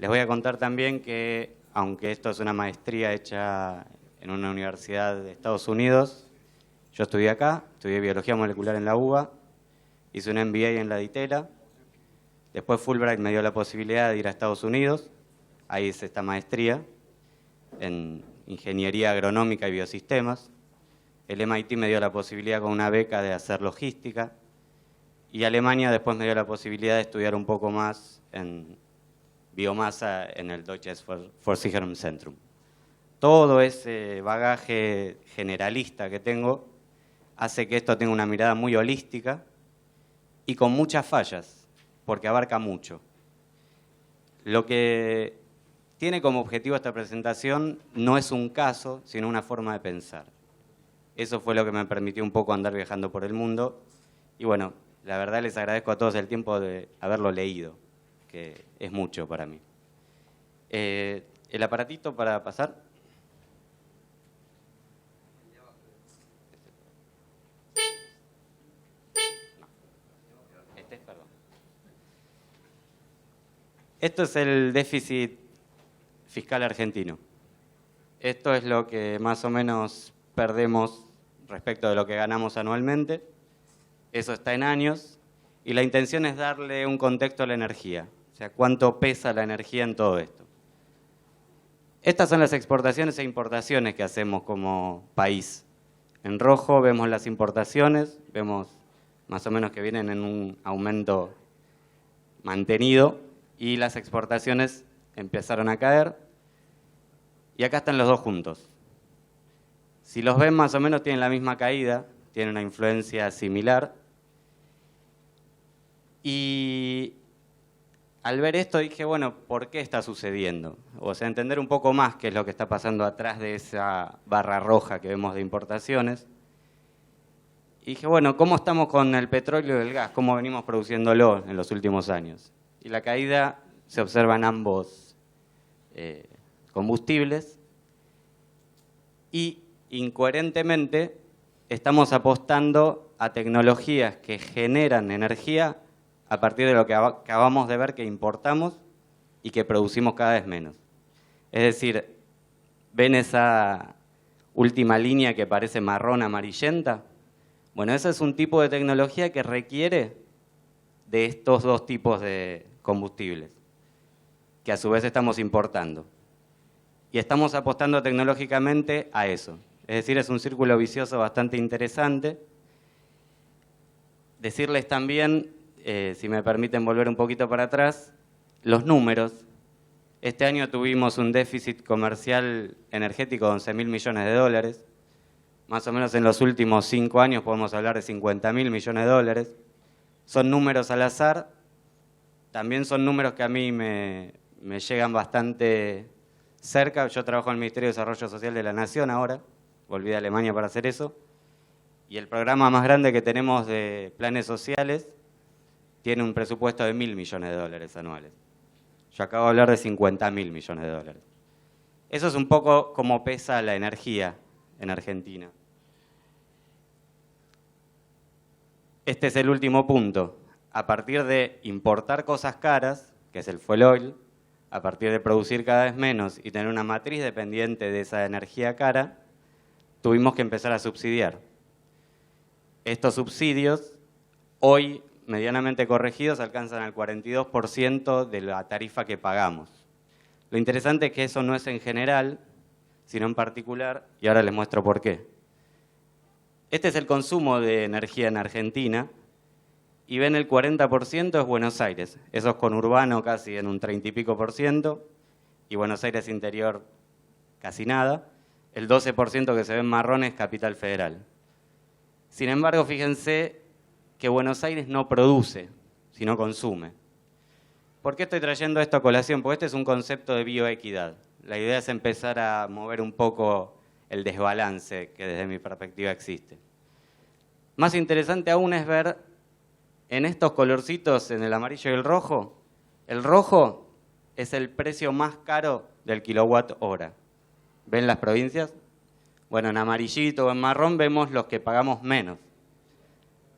Les voy a contar también que, aunque esto es una maestría hecha en una universidad de Estados Unidos, yo estudié acá, estudié biología molecular en la UBA, hice un MBA en la DITELA, después Fulbright me dio la posibilidad de ir a Estados Unidos, ahí hice esta maestría en ingeniería agronómica y biosistemas. El MIT me dio la posibilidad con una beca de hacer logística y Alemania después me dio la posibilidad de estudiar un poco más en biomasa en el Deutsches Forschungszentrum. Todo ese bagaje generalista que tengo hace que esto tenga una mirada muy holística y con muchas fallas, porque abarca mucho. Lo que tiene como objetivo esta presentación no es un caso, sino una forma de pensar. Eso fue lo que me permitió un poco andar viajando por el mundo. Y bueno, la verdad les agradezco a todos el tiempo de haberlo leído, que es mucho para mí. El aparatito para pasar. Perdón. Esto es el déficit fiscal argentino. Esto es lo que más o menos perdemos respecto de lo que ganamos anualmente. Eso está en años. Y la intención es darle un contexto a la energía. O sea, cuánto pesa la energía en todo esto. Estas son las exportaciones e importaciones que hacemos como país. En rojo vemos las importaciones, vemos más o menos que vienen en un aumento mantenido y las exportaciones empezaron a caer. Y acá están los dos juntos. Si los ven, más o menos tienen la misma caída, tienen una influencia similar. Y al ver esto dije, bueno, ¿por qué está sucediendo? O sea, entender un poco más qué es lo que está pasando atrás de esa barra roja que vemos de importaciones. Y dije, bueno, ¿cómo estamos con el petróleo y el gas? ¿Cómo venimos produciéndolo en los últimos años? Y la caída se observa en ambos combustibles. Y incoherentemente estamos apostando a tecnologías que generan energía a partir de lo que acabamos de ver que importamos y que producimos cada vez menos. Es decir, ¿ven esa última línea que parece marrón amarillenta? Bueno, ese es un tipo de tecnología que requiere de estos dos tipos de combustibles, que a su vez estamos importando. Y estamos apostando tecnológicamente a eso. Es decir, es un círculo vicioso bastante interesante. Decirles también, si me permiten volver un poquito para atrás, los números. Este año tuvimos un déficit comercial energético de 11.000 millones de dólares. Más o menos en los últimos 5 años podemos hablar de 50.000 millones de dólares. Son números al azar. También son números que a mí me llegan bastante cerca. Yo trabajo en el Ministerio de Desarrollo Social de la Nación ahora. Volví a Alemania para hacer eso. Y el programa más grande que tenemos de planes sociales tiene un presupuesto de 1.000 millones de dólares anuales. Yo acabo de hablar de 50.000 millones de dólares. Eso es un poco cómo pesa la energía en Argentina. Este es el último punto. A partir de importar cosas caras, que es el fuel oil, a partir de producir cada vez menos y tener una matriz dependiente de esa energía cara, tuvimos que empezar a subsidiar. Estos subsidios, hoy medianamente corregidos, alcanzan al 42% de la tarifa que pagamos. Lo interesante es que eso no es en general, sino en particular, y ahora les muestro por qué. Este es el consumo de energía en Argentina, y ven el 40% es Buenos Aires. Eso es conurbano casi en un 30 y pico por ciento, y Buenos Aires interior casi nada. El 12% que se ve en marrón es Capital Federal. Sin embargo, fíjense que Buenos Aires no produce, sino consume. ¿Por qué estoy trayendo esto a colación? Porque este es un concepto de bioequidad. La idea es empezar a mover un poco el desbalance que desde mi perspectiva existe. Más interesante aún es ver en estos colorcitos, en el amarillo y el rojo es el precio más caro del kilowatt hora. ¿Ven las provincias? Bueno, en amarillito o en marrón vemos los que pagamos menos.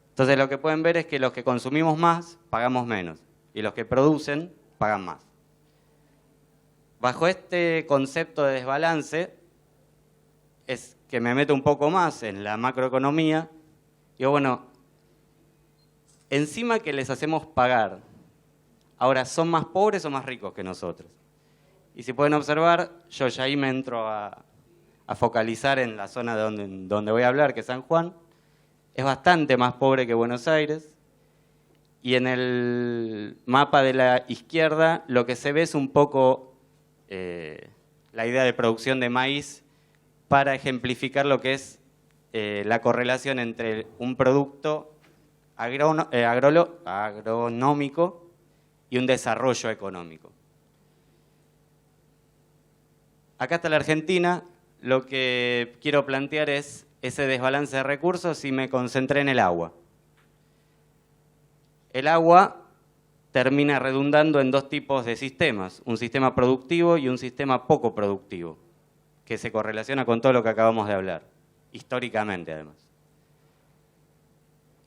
Entonces lo que pueden ver es que los que consumimos más pagamos menos y los que producen pagan más. bajo este concepto de desbalance es que me meto un poco más en la macroeconomía. Digo, bueno, encima que les hacemos pagar, ahora, ¿son más pobres o más ricos que nosotros? Y si pueden observar, yo ya ahí me entro a focalizar en la zona donde voy a hablar, que es San Juan. Es bastante más pobre que Buenos Aires. Y en el mapa de la izquierda lo que se ve es un poco la idea de producción de maíz para ejemplificar lo que es la correlación entre un producto agronómico y un desarrollo económico. Acá está la Argentina. Lo que quiero plantear es ese desbalance de recursos y me concentré en el agua. El agua termina redundando en dos tipos de sistemas, un sistema productivo y un sistema poco productivo, que se correlaciona con todo lo que acabamos de hablar, históricamente además.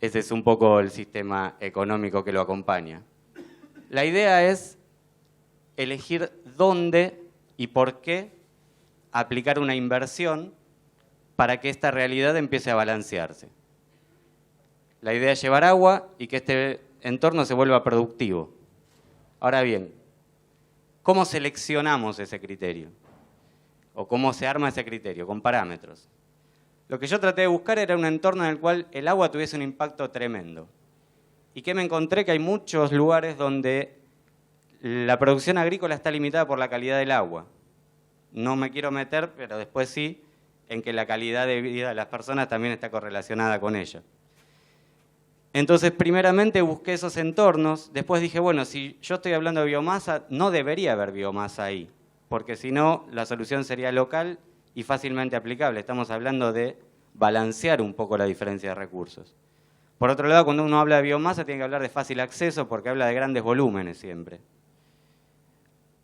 Ese es un poco el sistema económico que lo acompaña. La idea es elegir dónde y por qué aplicar una inversión para que esta realidad empiece a balancearse. La idea es llevar agua y que este entorno se vuelva productivo. Ahora bien, ¿cómo seleccionamos ese criterio? ¿O cómo se arma ese criterio? Con parámetros. Lo que yo traté de buscar era un entorno en el cual el agua tuviese un impacto tremendo. ¿Y qué me encontré? Que hay muchos lugares donde la producción agrícola está limitada por la calidad del agua. No me quiero meter, pero después sí, en que la calidad de vida de las personas también está correlacionada con ella. Entonces, primeramente busqué esos entornos, después dije, bueno, si yo estoy hablando de biomasa, no debería haber biomasa ahí, porque si no, la solución sería local y fácilmente aplicable. Estamos hablando de balancear un poco la diferencia de recursos. Por otro lado, cuando uno habla de biomasa, tiene que hablar de fácil acceso, porque habla de grandes volúmenes siempre.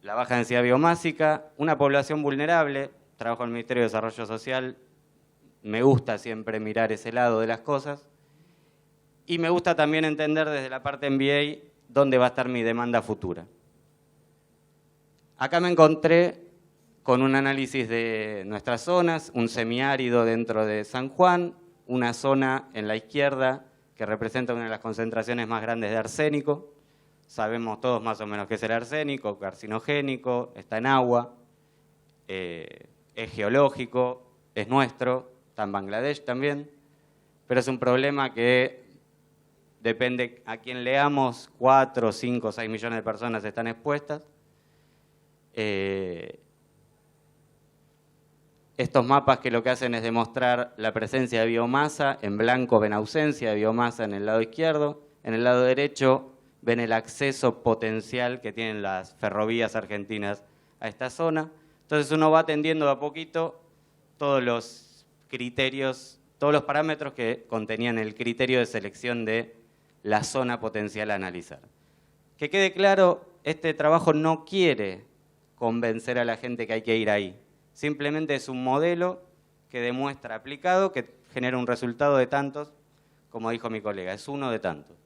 La baja densidad biomásica, una población vulnerable, trabajo en el Ministerio de Desarrollo Social, me gusta siempre mirar ese lado de las cosas. Y me gusta también entender desde la parte MBA dónde va a estar mi demanda futura. Acá me encontré con un análisis de nuestras zonas, un semiárido dentro de San Juan, una zona en la izquierda que representa una de las concentraciones más grandes de arsénico. Sabemos todos más o menos qué es el arsénico, carcinogénico, está en agua, es geológico, es nuestro, está en Bangladesh también, pero es un problema que depende a quién leamos, 4, 5, 6 millones de personas están expuestas. Estos mapas que lo que hacen es demostrar la presencia de biomasa, en blanco ven ausencia de biomasa en el lado izquierdo, en el lado derecho ven el acceso potencial que tienen las ferrovías argentinas a esta zona. Entonces uno va atendiendo de a poquito todos los criterios, todos los parámetros que contenían el criterio de selección de la zona potencial a analizar. Que quede claro, este trabajo no quiere convencer a la gente que hay que ir ahí. Simplemente es un modelo que demuestra aplicado, que genera un resultado de tantos, como dijo mi colega, es uno de tantos.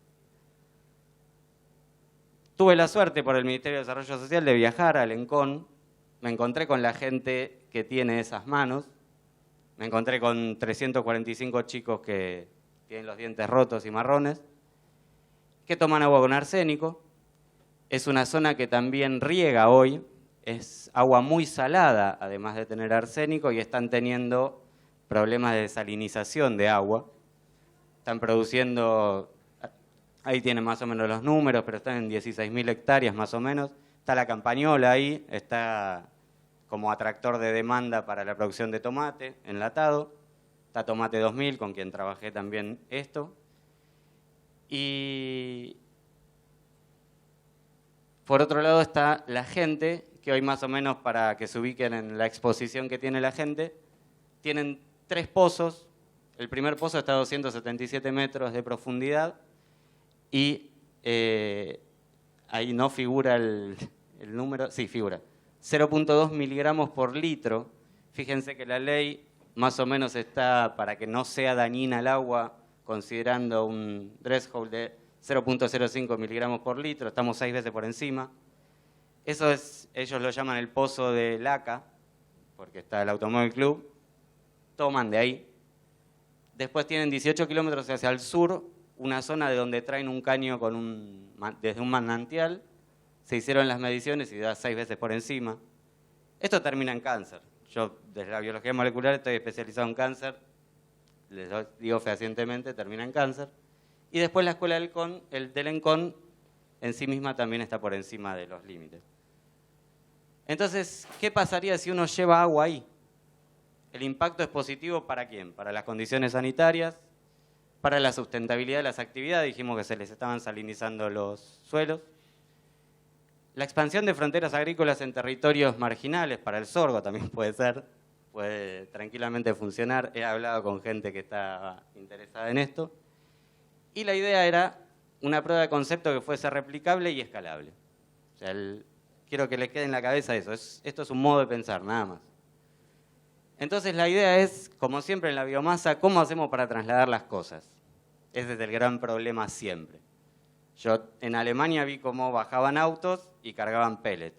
Tuve la suerte por el Ministerio de Desarrollo Social de viajar a Lencón, me encontré con la gente que tiene esas manos, me encontré con 345 chicos que tienen los dientes rotos y marrones, que toman agua con arsénico. Es una zona que también riega hoy, es agua muy salada, además de tener arsénico, y están teniendo problemas de desalinización de agua. Están produciendo, ahí tienen más o menos los números, pero están en 16.000 hectáreas más o menos. Está la Campañola ahí, está como atractor de demanda para la producción de tomate enlatado. Está Tomate 2000, con quien trabajé también esto. Y por otro lado está la gente, que hoy más o menos para que se ubiquen en la exposición que tiene la gente, tienen 3 pozos. El primer pozo está a 277 metros de profundidad y ahí no figura el número, sí figura, 0.2 miligramos por litro. Fíjense que la ley más o menos está para que no sea dañina el agua, considerando un threshold de 0.05 miligramos por litro, estamos 6 veces por encima. Eso es, ellos lo llaman el pozo de Laca, porque está el Automóvil Club, toman de ahí. Después tienen 18 kilómetros hacia el sur, una zona de donde traen un caño desde un manantial, se hicieron las mediciones y da 6 veces por encima. Esto termina en cáncer. Yo, desde la biología molecular, estoy especializado en cáncer, les digo fehacientemente, termina en cáncer. Y después la escuela del ENCON en sí misma también está por encima de los límites. Entonces, ¿qué pasaría si uno lleva agua ahí? El impacto es positivo ¿para quién? Para las condiciones sanitarias, para la sustentabilidad de las actividades, dijimos que se les estaban salinizando los suelos. La expansión de fronteras agrícolas en territorios marginales, para el sorgo también puede ser, puede tranquilamente funcionar. He hablado con gente que está interesada en esto. Y la idea era una prueba de concepto que fuese replicable y escalable. O sea, quiero que les quede en la cabeza eso. Esto es un modo de pensar, nada más. Entonces la idea es, como siempre en la biomasa, ¿cómo hacemos para trasladar las cosas? Ese es el gran problema siempre. Yo en Alemania vi cómo bajaban autos y cargaban pellets.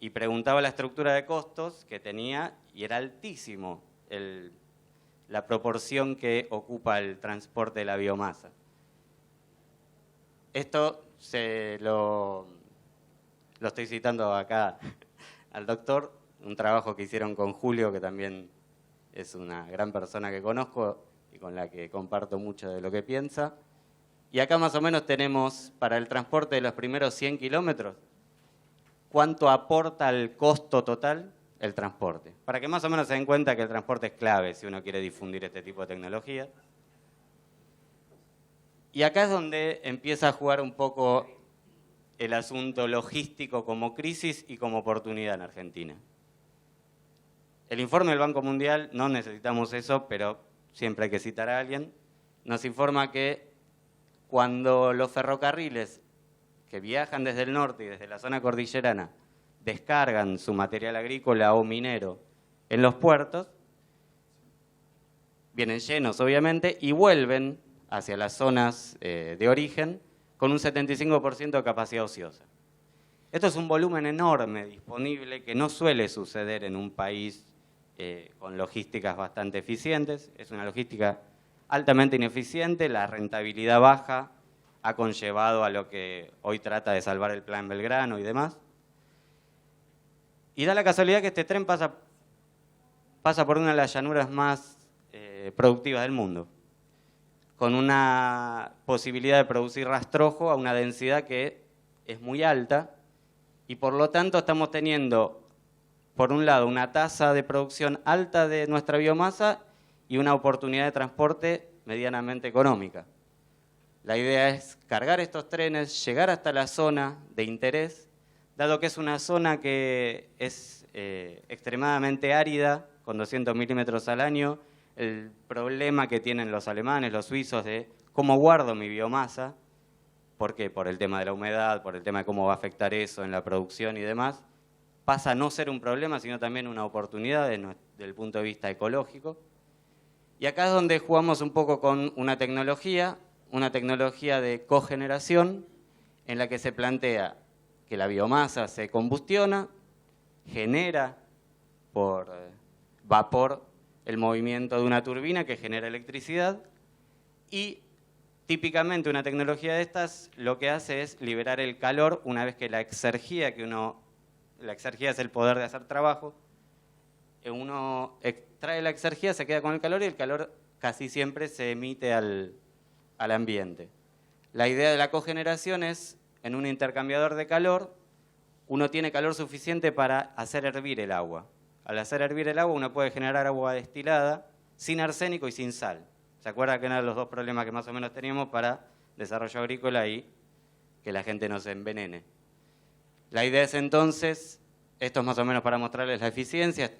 Y preguntaba la estructura de costos que tenía y era altísimo la proporción que ocupa el transporte de la biomasa. Esto lo estoy citando acá al doctor, un trabajo que hicieron con Julio, que también es una gran persona que conozco y con la que comparto mucho de lo que piensa. Y acá más o menos tenemos, para el transporte de los primeros 100 kilómetros, cuánto aporta al costo total el transporte. Para que más o menos se den cuenta que el transporte es clave si uno quiere difundir este tipo de tecnología. Y acá es donde empieza a jugar un poco el asunto logístico como crisis y como oportunidad en Argentina. El informe del Banco Mundial, no necesitamos eso, pero siempre hay que citar a alguien, nos informa que cuando los ferrocarriles que viajan desde el norte y desde la zona cordillerana descargan su material agrícola o minero en los puertos, vienen llenos obviamente y vuelven hacia las zonas de origen con un 75% de capacidad ociosa. Esto es un volumen enorme disponible que no suele suceder en un país con logísticas bastante eficientes. Es una logística altamente ineficiente, la rentabilidad baja ha conllevado a lo que hoy trata de salvar el Plan Belgrano y demás. Y da la casualidad que este tren pasa por una de las llanuras más productivas del mundo, con una posibilidad de producir rastrojo a una densidad que es muy alta, y por lo tanto estamos teniendo, por un lado, una tasa de producción alta de nuestra biomasa y una oportunidad de transporte medianamente económica. La idea es cargar estos trenes, llegar hasta la zona de interés, dado que es una zona que es extremadamente árida, con 200 milímetros al año, el problema que tienen los alemanes, los suizos, de cómo guardo mi biomasa, ¿por qué? Por el tema de la humedad, por el tema de cómo va a afectar eso en la producción y demás, pasa a no ser un problema, sino también una oportunidad desde el punto de vista ecológico. Y acá es donde jugamos un poco con una tecnología de cogeneración, en la que se plantea que la biomasa se combustiona, genera por vapor el movimiento de una turbina que genera electricidad, y típicamente una tecnología de estas lo que hace es liberar el calor una vez que la exergía es el poder de hacer trabajo, uno extrae la exergía, se queda con el calor y el calor casi siempre se emite al ambiente. La idea de la cogeneración es, en un intercambiador de calor, uno tiene calor suficiente para hacer hervir el agua. Al hacer hervir el agua uno puede generar agua destilada sin arsénico y sin sal. ¿Se acuerdan que eran los dos problemas que más o menos teníamos para desarrollo agrícola y que la gente no se envenene? La idea es entonces, esto es más o menos para mostrarles la eficiencia,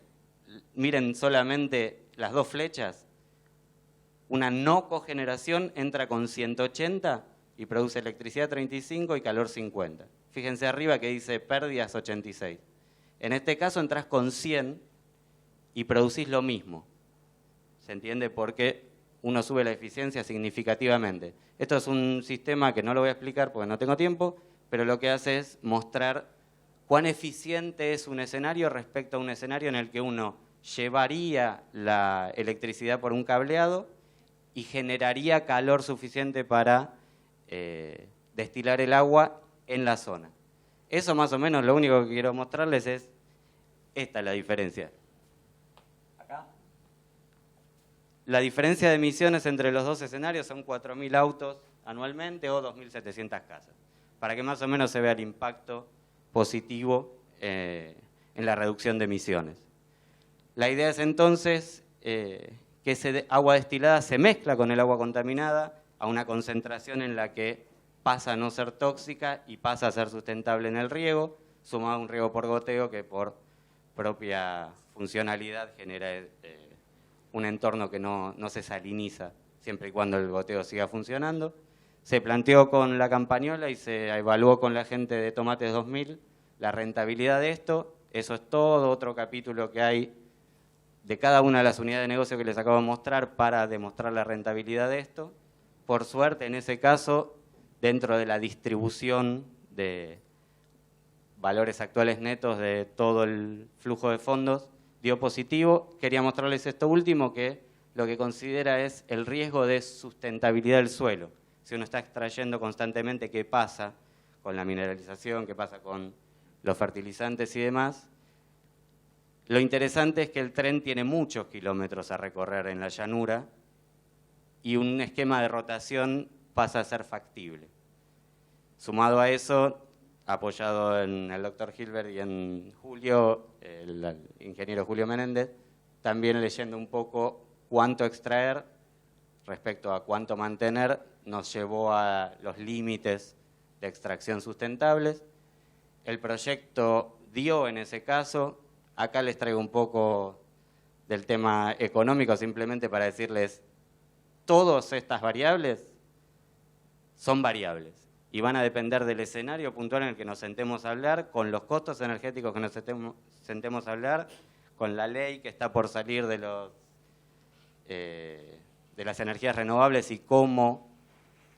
miren solamente las dos flechas, una no cogeneración entra con 180 y produce electricidad 35 y calor 50. Fíjense arriba que dice pérdidas 86. En este caso entras con 100 y producís lo mismo. ¿Se entiende? Porque uno sube la eficiencia significativamente. Esto es un sistema que no lo voy a explicar porque no tengo tiempo, pero lo que hace es mostrar cuán eficiente es un escenario respecto a un escenario en el que uno llevaría la electricidad por un cableado y generaría calor suficiente para destilar el agua en la zona. Eso más o menos lo único que quiero mostrarles es esta es la diferencia. Acá. La diferencia de emisiones entre los dos escenarios son 4.000 autos anualmente o 2.700 casas, para que más o menos se vea el impacto positivo en la reducción de emisiones. La idea es entonces que ese agua destilada se mezcla con el agua contaminada a una concentración en la que pasa a no ser tóxica y pasa a ser sustentable en el riego, sumado a un riego por goteo que por propia funcionalidad genera un entorno que no se saliniza siempre y cuando el goteo siga funcionando. Se planteó con la campañola y se evaluó con la gente de Tomates 2000 la rentabilidad de esto. Eso es todo otro capítulo que hay de cada una de las unidades de negocio que les acabo de mostrar para demostrar la rentabilidad de esto. Por suerte, en ese caso, dentro de la distribución de valores actuales netos de todo el flujo de fondos, dio positivo. Quería mostrarles esto último, que lo que considera es el riesgo de sustentabilidad del suelo. Si uno está extrayendo constantemente, ¿qué pasa con la mineralización? ¿Qué pasa con los fertilizantes y demás? Lo interesante es que el tren tiene muchos kilómetros a recorrer en la llanura y un esquema de rotación pasa a ser factible. Sumado a eso, apoyado en el doctor Hilbert y en Julio, el ingeniero Julio Menéndez, también leyendo un poco cuánto extraer respecto a cuánto mantener, nos llevó a los límites de extracción sustentables. El proyecto dio en ese caso. Acá les traigo un poco del tema económico, simplemente para decirles, todas estas variables son variables y van a depender del escenario puntual en el que nos sentemos a hablar, con los costos energéticos que nos sentemos a hablar, con la ley que está por salir de las energías renovables y cómo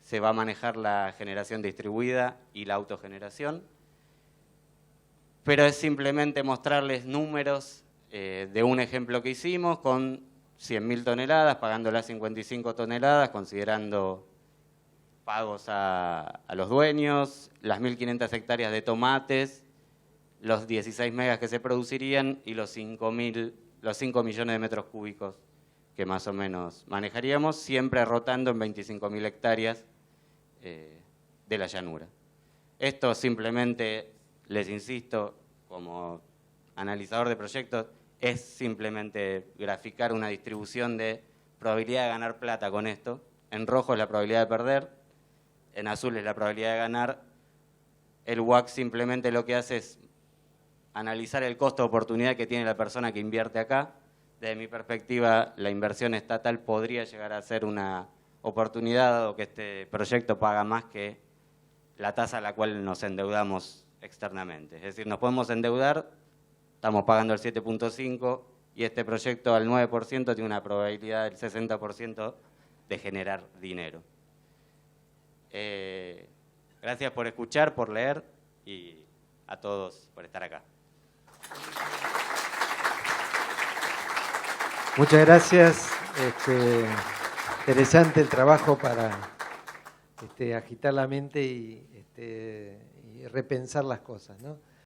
se va a manejar la generación distribuida y la autogeneración. Pero es simplemente mostrarles números de un ejemplo que hicimos con 100.000 toneladas, pagándolas 55 toneladas, considerando pagos a los dueños, las 1.500 hectáreas de tomates, los 16 megas que se producirían y los 5 millones de metros cúbicos que más o menos manejaríamos, siempre rotando en 25.000 hectáreas de la llanura. Esto simplemente, les insisto, como analizador de proyectos, es simplemente graficar una distribución de probabilidad de ganar plata con esto. En rojo es la probabilidad de perder, en azul es la probabilidad de ganar. El WACC simplemente lo que hace es analizar el costo de oportunidad que tiene la persona que invierte acá. Desde mi perspectiva, la inversión estatal podría llegar a ser una oportunidad, dado que este proyecto paga más que la tasa a la cual nos endeudamos externamente. Es decir, nos podemos endeudar, estamos pagando el 7.5% y este proyecto al 9% tiene una probabilidad del 60% de generar dinero. Gracias por escuchar, por leer y a todos por estar acá. Muchas gracias. Interesante el trabajo para agitar la mente y repensar las cosas, ¿no?